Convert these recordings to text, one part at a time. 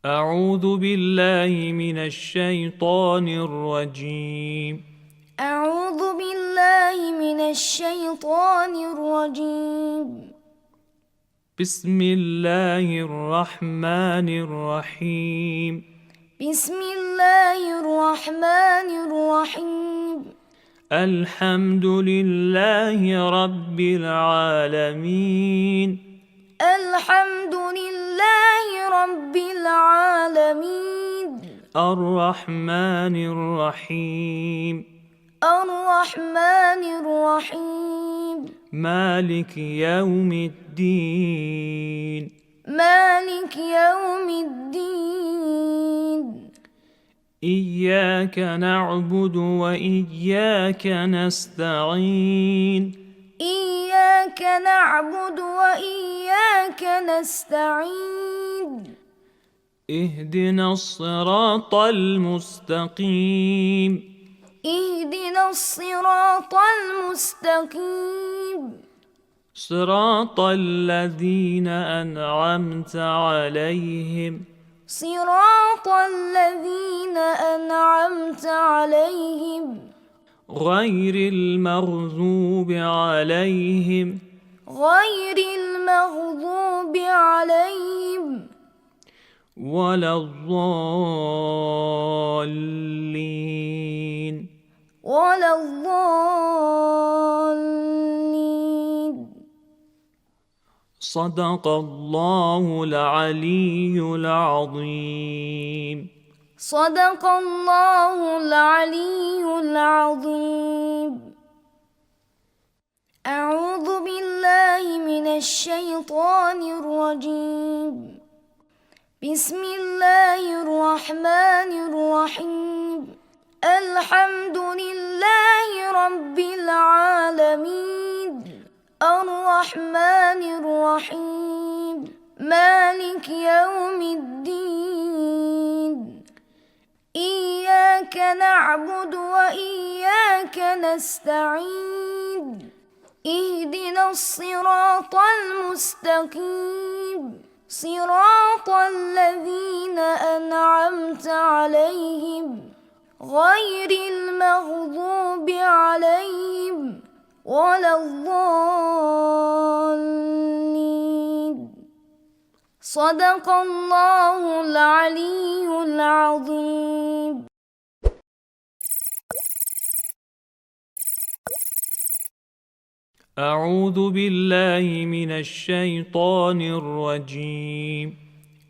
أعوذ بالله من الشيطان الرجيم. أعوذ بالله من الشيطان الرجيم. بسم الله الرحمن الرحيم. بسم الله الرحمن الرحيم. الحمد لله رب العالمين. الحمد لله رب العالمين. الرحمن الرحيم. الرحمن الرحيم. مالك يوم الدين. مالك يوم الدين. إياك نعبد وإياك نستعين. إياك نعبد وإياك نستعين. اهدنا الصراط المستقيم. اهدنا الصراط المستقيم. صراط الذين أنعمت عليهم. صراط الذين أنعمت عليهم. غير المغضوب عليهم. غير المغضوب عليهم. ولا الضالين. ولا الضالين. صدق الله العلي العظيم. صدق الله العلي العظيم. أعوذ بالله من الشيطان الرجيم. بسم الله الرحمن الرحيم. الحمد لله رب العالمين. الرحمن الرحيم. مالك يوم الدين. إياك نعبد وإياك نستعين. اهدنا الصراط المستقيم. صراط الذين أنعمت عليهم غير المغضوب عليهم ولا الضالين. صدق الله العلي العظيم. أعوذ بالله من الشيطان الرجيم.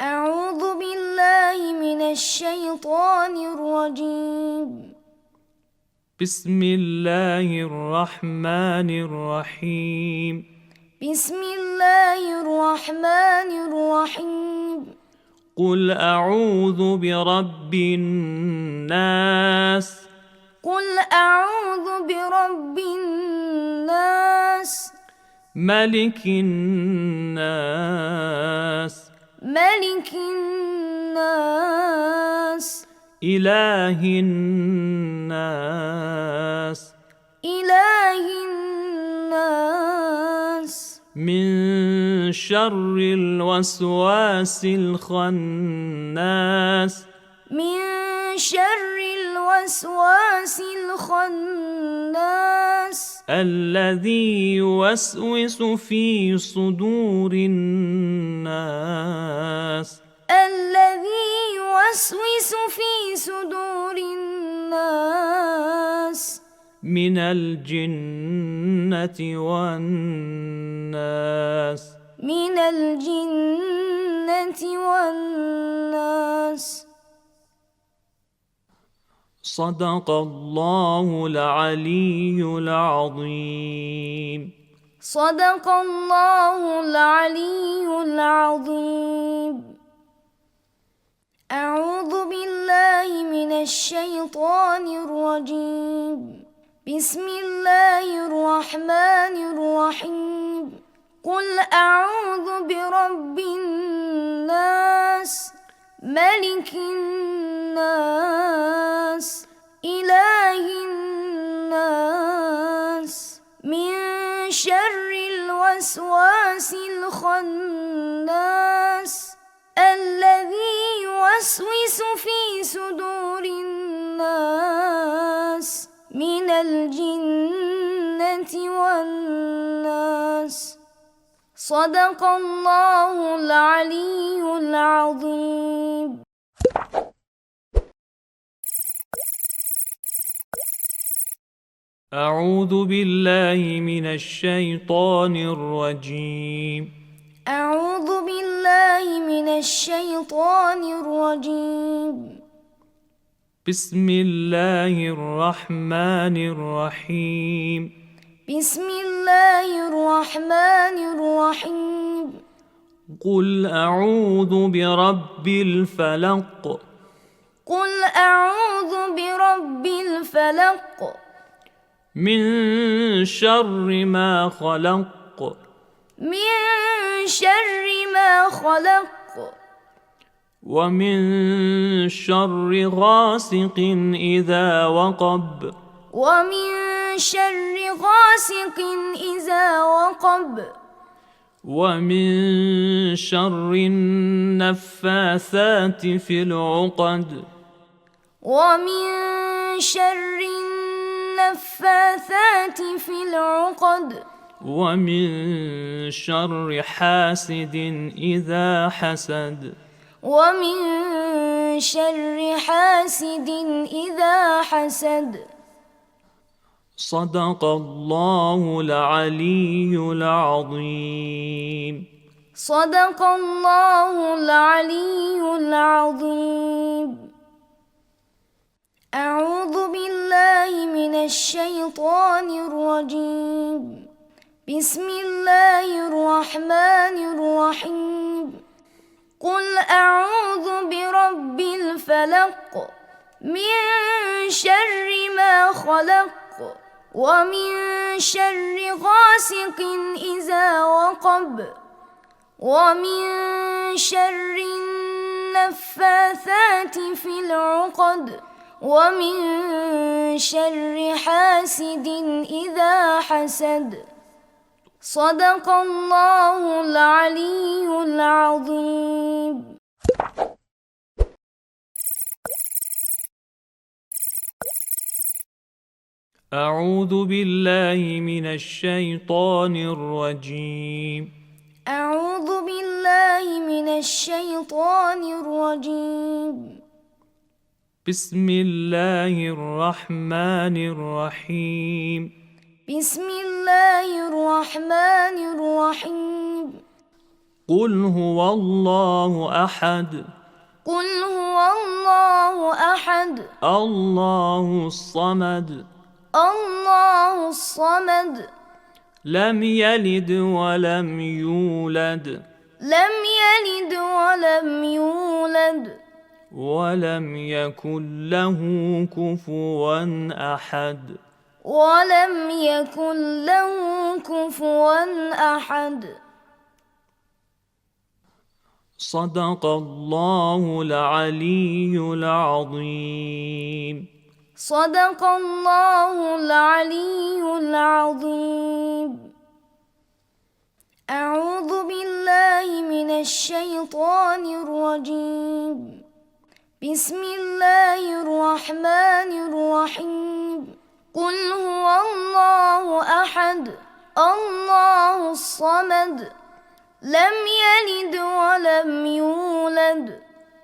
أعوذ بالله من الشيطان الرجيم. بسم الله الرحمن الرحيم. بسم الله الرحمن الرحيم. قل أعوذ برب الناس. قل أعوذ برب الناس. ملك الناس. ملك الناس. إله الناس. إله الناس. من شر الوسواس الخناس. من شر الوسواس الخناس. الذي يوسوس في صدور الناس. الذي يوسوس في صدور الناس. من الجنة والناس. من الجنة والناس. صدق الله العلي العظيم. صدق الله العلي العظيم. أعوذ بالله من الشيطان الرجيم. بسم الله الرحمن الرحيم. قل أعوذ برب الناس. ملك الناس. إله الناس. من شر الوسواس الخناس. الذي يوسوس في صدور الناس من الجنة والناس. صدق الله العلي العظيم. أعوذ بالله من الشيطان الرجيم. أعوذ بالله من الشيطان الرجيم. بسم الله الرحمن الرحيم. بسم الله الرحمن الرحيم. قل أعوذ برب الفلق. قل أعوذ برب الفلق. من شر ما خلق. من شر ما خلق. ومن شر غاسق إذا وقب. ومن شر غاسق إذا وقب. ومن شر النفاثات في العقد. ومن شر النفاثات في العقد. ومن شر حاسد إذا حسد. ومن شر حاسد إذا حسد. صدق الله العلي العظيم. صدق الله العلي العظيم. أعوذ بالله من الشيطان الرجيم. بسم الله الرحمن الرحيم. قل أعوذ برب الفلق. من شر ما خلق. ومن شر غاسق إذا وقب. ومن شر النفاثات في العقد. ومن شر حاسد إذا حسد. صدق الله العلي العظيم. أعوذ بالله من الشيطان الرجيم. أعوذ بالله من الشيطان الرجيم. بسم الله الرحمن الرحيم. بسم الله الرحمن الرحيم. قل هو الله أحد. قل هو الله أحد. الله الصمد. الله الصمد. لم يلد ولم يولد. لم يلد ولم يولد. ولم يكن له كفوا أحد. ولم يكن له كفوا أحد. صدق الله العلي العظيم. صدق الله العلي العظيم. أعوذ بالله من الشيطان الرجيم. بسم الله الرحمن الرحيم. قل هو الله أحد. الله الصمد. لم يلد ولم يولد.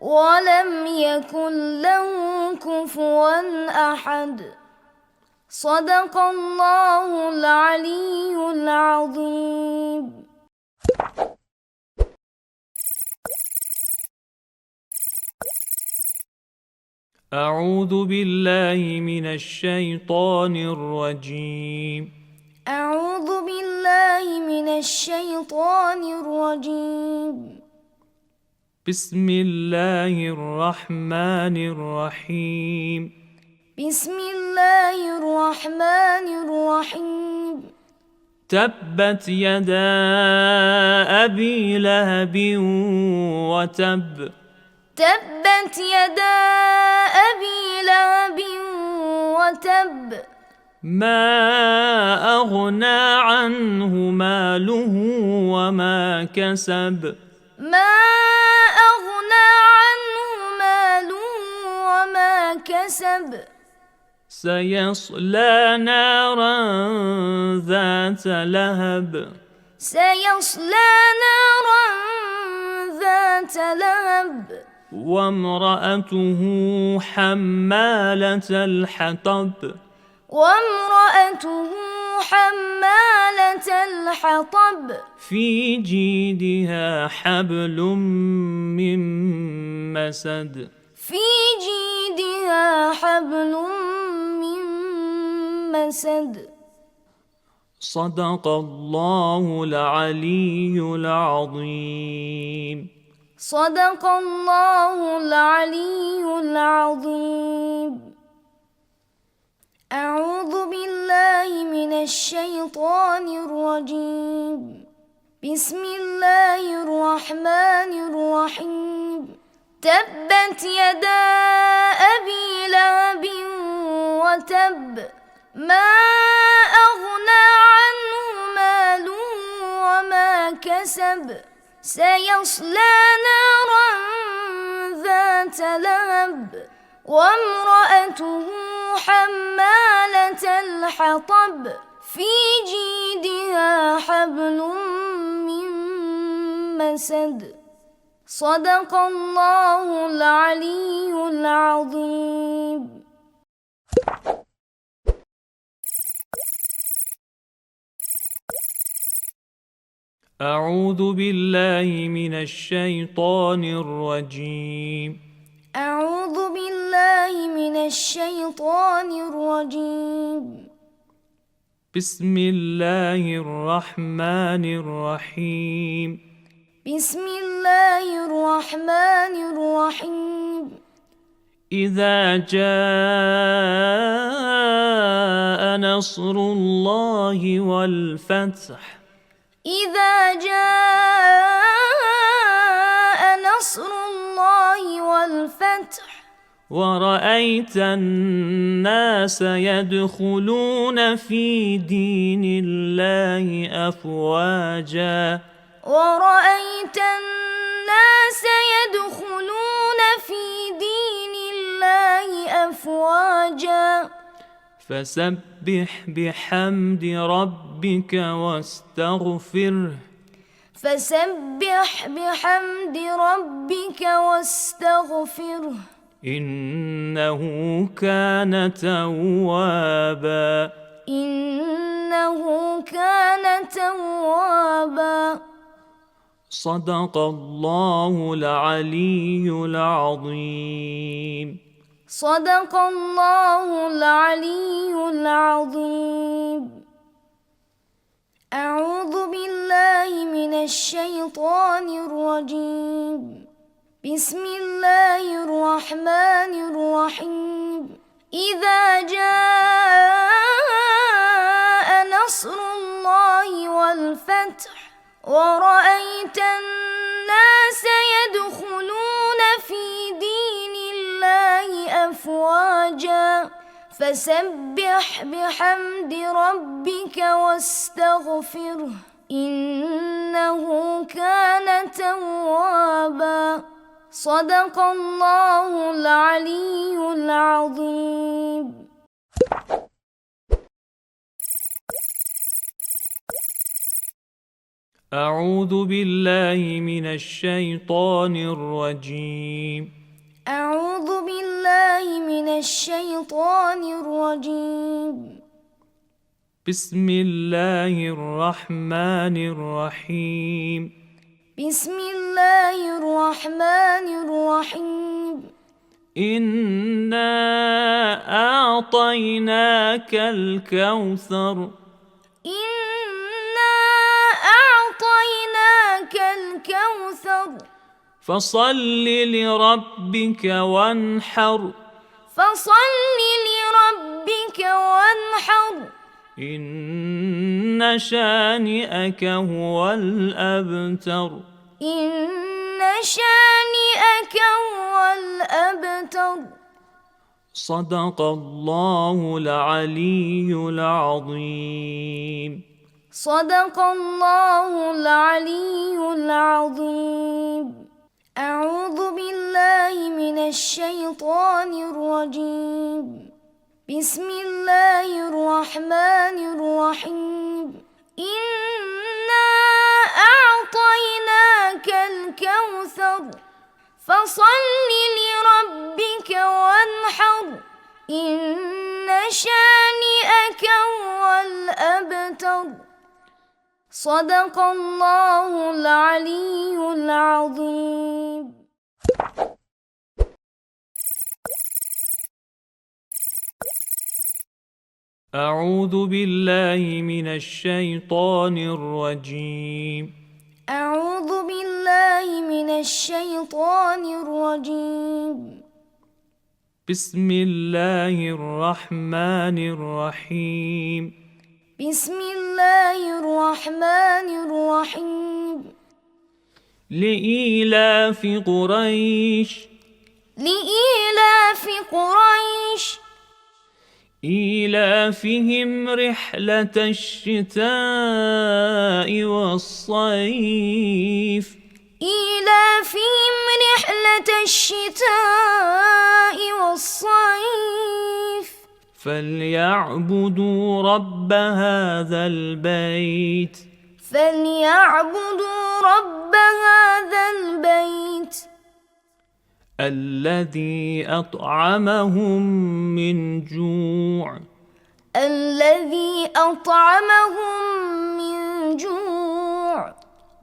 ولم يكن له كفوا أحد. صدق الله العلي العظيم. أعوذ بالله من الشيطان الرجيم. أعوذ بالله من الشيطان الرجيم. بسم الله الرحمن الرحيم. بسم الله الرحمن الرحيم. تبت يدا أبي لهب وتب. تبت يدا أبي لهب وتب. ما أغنى عنه ماله وما كسب. ما أغنى عنه كسب سيصلى نارا ذات لهب سيصلى نارا ذات لهب وامرأته حمالة الحطب وامرأته حمالة الحطب في جيدها حبل من مسد في جيدها حبل من مسد صدق الله العلي العظيم. صدق الله العلي العظيم. أعوذ بالله من الشيطان الرجيم. بسم الله الرحمن الرحيم. تبت يدا أبي لهب وتب ما أغنى عنه ماله وما كسب سيصلى نارا ذات لهب وامرأته حمالة الحطب في جيدها حبل من مسد صدق الله العلي العظيم. أعوذ بالله من الشيطان الرجيم. أعوذ بالله من الشيطان الرجيم. بسم الله الرحمن الرحيم. بسم الله الرحمن الرحيم. إذا جاء نصر الله والفتح إذا جاء نصر الله والفتح ورأيت الناس يدخلون في دين الله أفواجا ورأيت الناس يدخلون في دين الله أفواجا فسبح بحمد ربك واستغفره فسبح بحمد ربك واستغفره إنه كان توابا إنه كان توابا صدق الله العلي العظيم. صدق الله العلي العظيم. أعوذ بالله من الشيطان الرجيم. بسم الله الرحمن الرحيم. إذا جاء نصر الله والفتح ورأيت الناس يدخلون في دين الله أفواجا فسبح بحمد ربك واستغفره إنه كان توابا صدق الله العلي العظيم. أعوذ بالله من الشيطان الرجيم. أعوذ بالله من الشيطان الرجيم. بسم الله الرحمن الرحيم. بسم الله الرحمن الرحيم. إنا أعطيناك الكوثر إنا أعطيناك الكوثر فصل لربك وانحر فصل لربك وانحر إن شانئك هو الأبتر إن شانئك هو الأبتر صدق الله العلي العظيم. صدق الله العلي العظيم. أعوذ بالله من الشيطان الرجيم. بسم الله الرحمن الرحيم. إنا أعطيناك الكوثر فصل لربك وانحر إن شانئك هو الأبتر. صدق الله العلي العظيم. أعوذ بالله من الشيطان الرجيم. أعوذ بالله من الشيطان الرجيم. بسم الله الرحمن الرحيم. بسم الله الرحمن الرحيم. لإيلاف قريش. لإيلاف قريش إيلافهم رحلة الشتاء والصيف. إيلافهم رحلة الشتاء والصيف. فليعبدوا رب هذا البيت. فليعبدوا رب هذا البيت الذي أطعمهم من جوع. الذي أطعمهم من جوع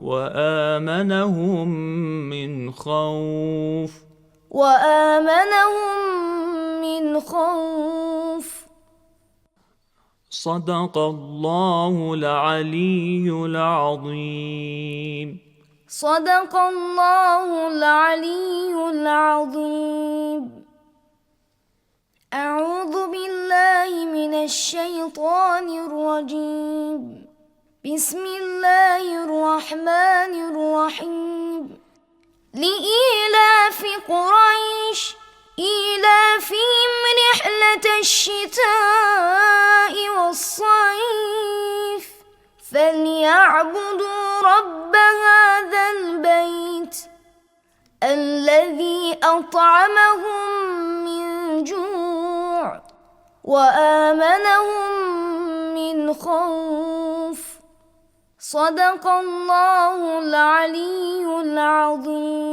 وآمنهم من خوف. وآمنهم من خوف. صدق الله العلي العظيم. صدق الله العلي العظيم. أعوذ بالله من الشيطان الرجيم. بسم الله الرحمن الرحيم. لإيلاف قريش إيلافهم رحلة الشتاء والصيف. فليعبدوا رب هذا البيت الذي أطعمهم من جوع وآمنهم من خوف. صدق الله العلي العظيم.